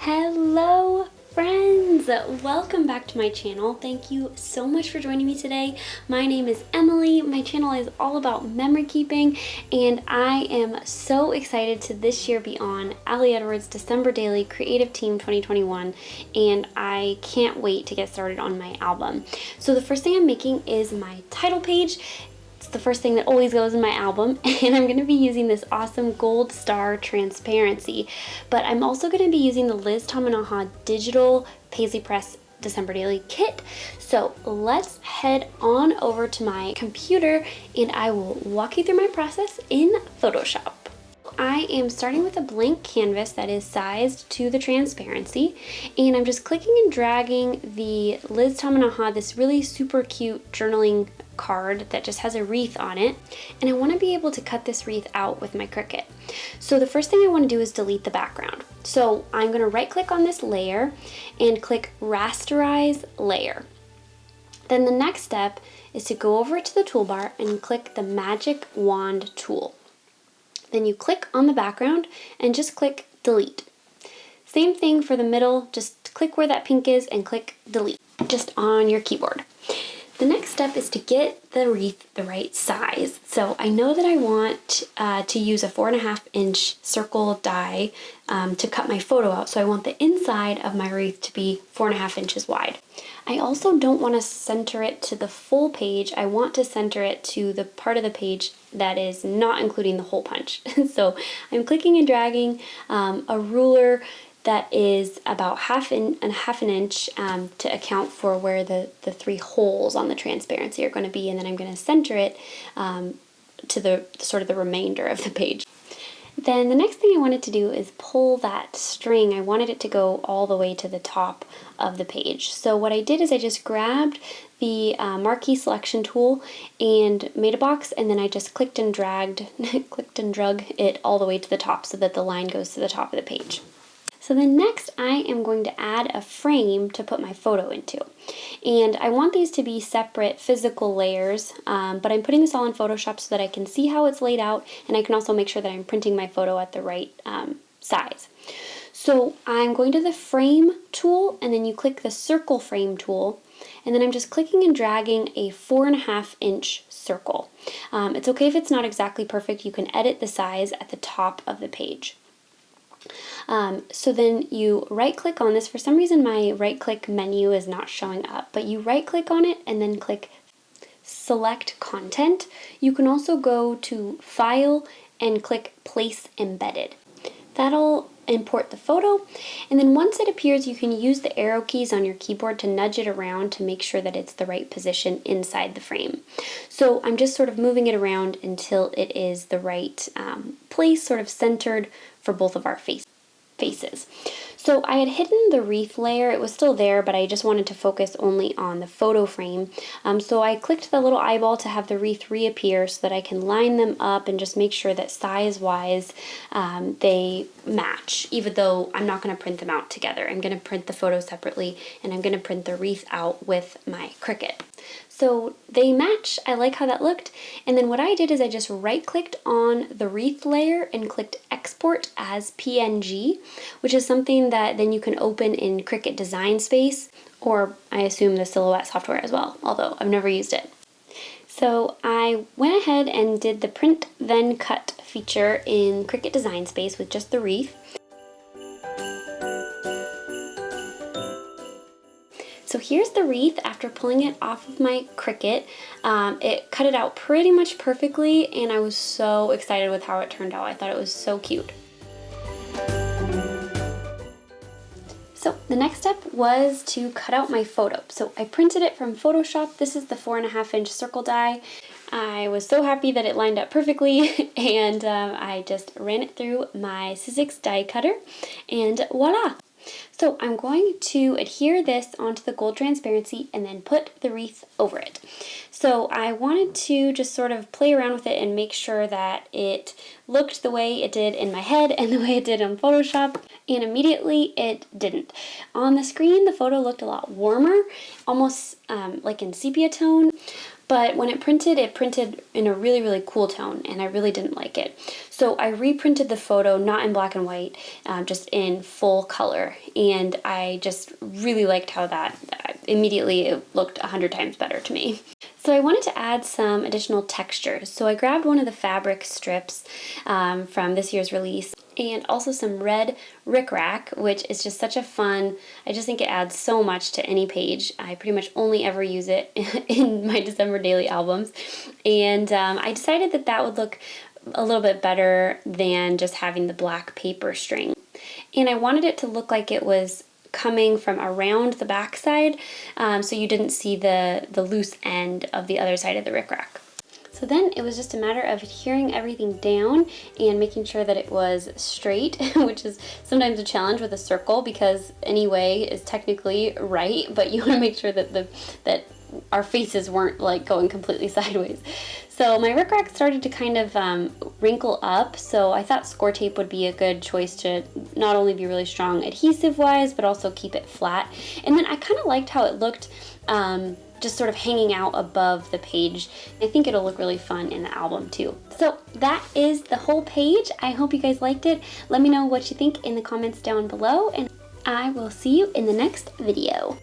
Hello friends! Welcome back to my channel. Thank you so much for joining me today. My name is Emily. My channel is all about memory keeping, and I am so excited to this year be on Ali Edwards' December Daily Creative Team 2021, and I can't wait to get started on my album. So the first thing I'm making is my title page. It's the first thing that always goes in my album, and I'm going to be using this awesome gold star transparency, but I'm also going to be using the Liz Tamanaha digital Paislee Press December Daily kit. So let's head on over to my computer and I will walk you through my process in Photoshop. I am starting with a blank canvas that is sized to the transparency, and I'm just clicking and dragging the Liz Tamanaha, this really super cute journaling card that just has a wreath on it, and I want to be able to cut this wreath out with my Cricut. So the first thing I want to do is delete the background. So I'm going to right click on this layer and click rasterize layer. Then the next step is to go over to the toolbar and click the magic wand tool. Then you click on the background and just click delete. Same thing for the middle, just click where that pink is and click delete just on your keyboard. The next step is to get the wreath the right size. So I know that I want to use a 4.5-inch circle die to cut my photo out. So I want the inside of my wreath to be 4.5 inches wide. I also don't want to center it to the full page. I want to center it to the part of the page that is not including the hole punch. So I'm clicking and dragging a ruler that is about half an inch to account for where the 3 holes on the transparency are going to be, and then I'm going to center it to the sort of the remainder of the page. Then the next thing I wanted to do is pull that string. I wanted it to go all the way to the top of the page. So what I did is I just grabbed the marquee selection tool and made a box, and then I just clicked and drug it all the way to the top so that the line goes to the top of the page. So then next I am going to add a frame to put my photo into. And I want these to be separate physical layers, but I'm putting this all in Photoshop so that I can see how it's laid out, and I can also make sure that I'm printing my photo at the right size. So I'm going to the frame tool, and then you click the circle frame tool, and then I'm just clicking and dragging a 4.5-inch circle. It's okay if it's not exactly perfect. You can edit the size at the top of the page. So then you right click on this. For some reason my right click menu is not showing up, but you right click on it and then click select content. You can also go to file and click place embedded. That'll import the photo, and then once it appears you can use the arrow keys on your keyboard to nudge it around to make sure that it's the right position inside the frame. So I'm just sort of moving it around until it is the right place, sort of centered for both of our faces. So I had hidden the wreath layer. It was still there, but I just wanted to focus only on the photo frame. So I clicked the little eyeball to have the wreath reappear so that I can line them up and just make sure that size-wise they match, even though I'm not going to print them out together. I'm going to print the photo separately, and I'm going to print the wreath out with my Cricut. So they match. I like how that looked. And then what I did is I just right-clicked on the wreath layer and clicked Export as PNG, which is something that then you can open in Cricut Design Space, or I assume the Silhouette software as well, although I've never used it. So I went ahead and did the Print Then Cut feature in Cricut Design Space with just the wreath. So here's the wreath after pulling it off of my Cricut. It cut it out pretty much perfectly, and I was so excited with how it turned out. I thought it was so cute. So the next step was to cut out my photo. So I printed it from Photoshop. This is the 4.5-inch circle die. I was so happy that it lined up perfectly, and I just ran it through my Sizzix die cutter, and voila! So I'm going to adhere this onto the gold transparency and then put the wreath over it. So I wanted to just sort of play around with it and make sure that it looked the way it did in my head and the way it did on Photoshop, and immediately it didn't. On the screen the photo looked a lot warmer, almost like in sepia tone, but when it printed in a really, really cool tone, and I really didn't like it. So I reprinted the photo, not in black and white, just in full color, and I just really liked how that immediately it looked 100 times better to me. So I wanted to add some additional textures. So I grabbed one of the fabric strips from this year's release, and also some red rickrack, which is just such a fun, I just think it adds so much to any page. I pretty much only ever use it in my December Daily albums. And I decided that that would look a little bit better than just having the black paper string. And I wanted it to look like it was coming from around the back side, so you didn't see the loose end of the other side of the rickrack. So then it was just a matter of adhering everything down and making sure that it was straight, which is sometimes a challenge with a circle because any way is technically right, but you want to make sure that that our faces weren't like going completely sideways. So my rickrack started to kind of wrinkle up, so I thought score tape would be a good choice to not only be really strong adhesive wise, but also keep it flat. And then I kind of liked how it looked just sort of hanging out above the page. I think it'll look really fun in the album too. So that is the whole page. I hope you guys liked it. Let me know what you think in the comments down below, and I will see you in the next video.